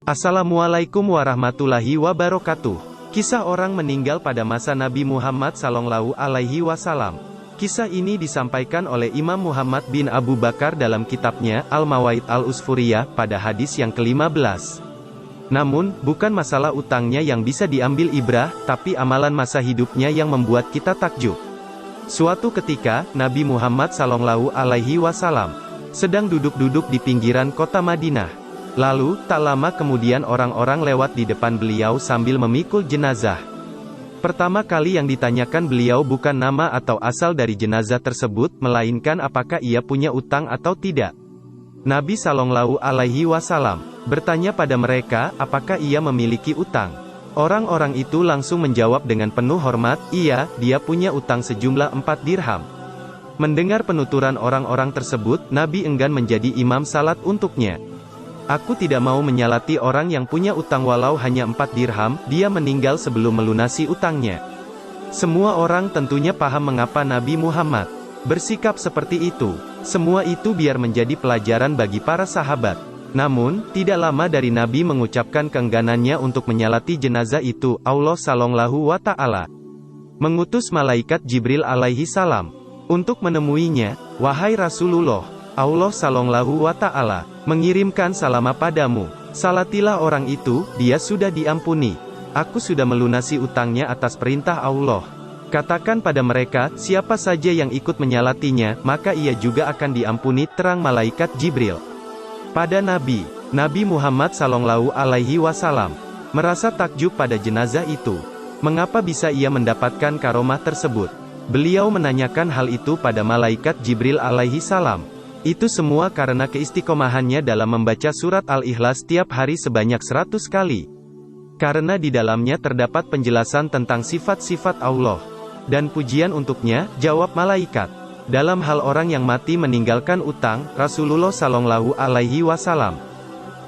Assalamualaikum warahmatullahi wabarakatuh. Kisah orang meninggal pada masa Nabi Muhammad Sallallahu Alaihi Wasallam. Kisah ini disampaikan oleh Imam Muhammad bin Abu Bakar dalam kitabnya Al-Mawaid Al-Usfuriyah pada hadis yang ke-15. Namun, bukan masalah utangnya yang bisa diambil ibrah, tapi amalan masa hidupnya yang membuat kita takjub. Suatu ketika, Nabi Muhammad Sallallahu Alaihi Wasallam sedang duduk-duduk di pinggiran kota Madinah. Lalu, tak lama kemudian orang-orang lewat di depan beliau sambil memikul jenazah. Pertama kali yang ditanyakan beliau bukan nama atau asal dari jenazah tersebut, melainkan apakah ia punya utang atau tidak. Nabi Sallallahu Alaihi Wasallam bertanya pada mereka, apakah ia memiliki utang. Orang-orang itu langsung menjawab dengan penuh hormat, iya, dia punya utang sejumlah 4 dirham. Mendengar penuturan orang-orang tersebut, Nabi enggan menjadi imam salat untuknya. Aku tidak mau menyalati orang yang punya utang walau hanya 4 dirham, dia meninggal sebelum melunasi utangnya. Semua orang tentunya paham mengapa Nabi Muhammad bersikap seperti itu. Semua itu biar menjadi pelajaran bagi para sahabat. Namun, tidak lama dari Nabi mengucapkan keengganannya untuk menyalati jenazah itu, Allah Sallallahu wa Ta'ala mengutus malaikat Jibril alaihi salam untuk menemuinya. Wahai Rasulullah, Allah Sallallahu wa Ta'ala mengirimkan salam padamu. Salatilah orang itu, dia sudah diampuni. Aku sudah melunasi utangnya atas perintah Allah. Katakan pada mereka, siapa saja yang ikut menyalatinya, maka ia juga akan diampuni, terang malaikat Jibril pada Nabi Muhammad Sallallahu Alaihi Wasallam merasa takjub pada jenazah itu. Mengapa bisa ia mendapatkan karomah tersebut? Beliau menanyakan hal itu pada malaikat Jibril alaihi salam. Itu semua karena keistiqomahannya dalam membaca surat Al-Ikhlas tiap hari sebanyak 100 kali. Karena di dalamnya terdapat penjelasan tentang sifat-sifat Allah dan pujian untuknya, jawab malaikat. Dalam hal orang yang mati meninggalkan utang, Rasulullah Sallallahu Alaihi Wasallam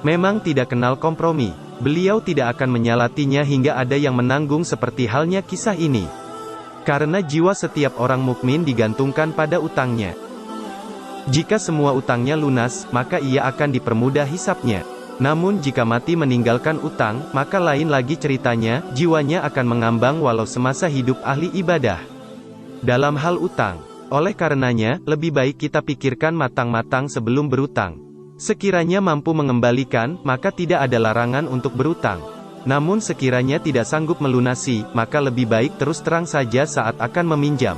memang tidak kenal kompromi. Beliau tidak akan menyalatinya hingga ada yang menanggung seperti halnya kisah ini. Karena jiwa setiap orang mukmin digantungkan pada utangnya. Jika semua utangnya lunas, maka ia akan dipermudah hisapnya. Namun jika mati meninggalkan utang, maka lain lagi ceritanya, jiwanya akan mengambang walau semasa hidup ahli ibadah. Dalam hal utang, oleh karenanya, lebih baik kita pikirkan matang-matang sebelum berutang. Sekiranya mampu mengembalikan, maka tidak ada larangan untuk berutang. Namun sekiranya tidak sanggup melunasi, maka lebih baik terus terang saja saat akan meminjam.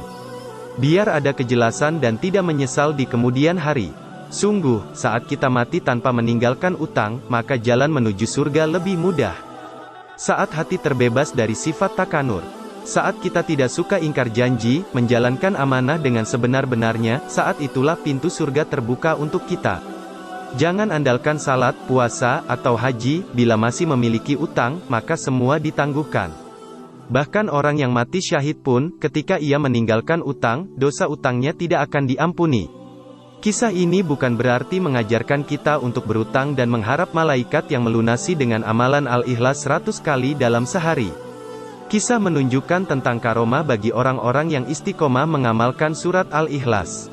Biar ada kejelasan dan tidak menyesal di kemudian hari. Sungguh, saat kita mati tanpa meninggalkan utang, maka jalan menuju surga lebih mudah. Saat hati terbebas dari sifat takanur. Saat kita tidak suka ingkar janji, menjalankan amanah dengan sebenar-benarnya, saat itulah pintu surga terbuka untuk kita. Jangan andalkan salat, puasa, atau haji, bila masih memiliki utang, maka semua ditangguhkan. Bahkan orang yang mati syahid pun, ketika ia meninggalkan utang, dosa utangnya tidak akan diampuni. Kisah ini bukan berarti mengajarkan kita untuk berutang dan mengharap malaikat yang melunasi dengan amalan Al-Ikhlas 100 kali dalam sehari. Kisah menunjukkan tentang karomah bagi orang-orang yang istiqomah mengamalkan surat Al-Ikhlas.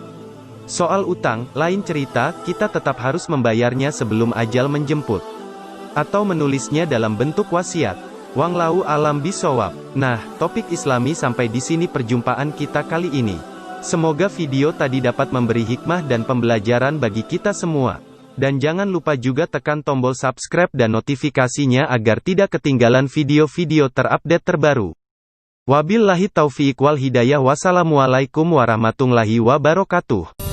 Soal utang, lain cerita, kita tetap harus membayarnya sebelum ajal menjemput. Atau menulisnya dalam bentuk wasiat. Wallahu a'lam bishawab. Nah, topik Islami sampai di sini perjumpaan kita kali ini. Semoga video tadi dapat memberi hikmah dan pembelajaran bagi kita semua. Dan jangan lupa juga tekan tombol subscribe dan notifikasinya agar tidak ketinggalan video-video terupdate terbaru. Wabillahi taufiq wal hidayah. Wassalamualaikum warahmatullahi wabarakatuh.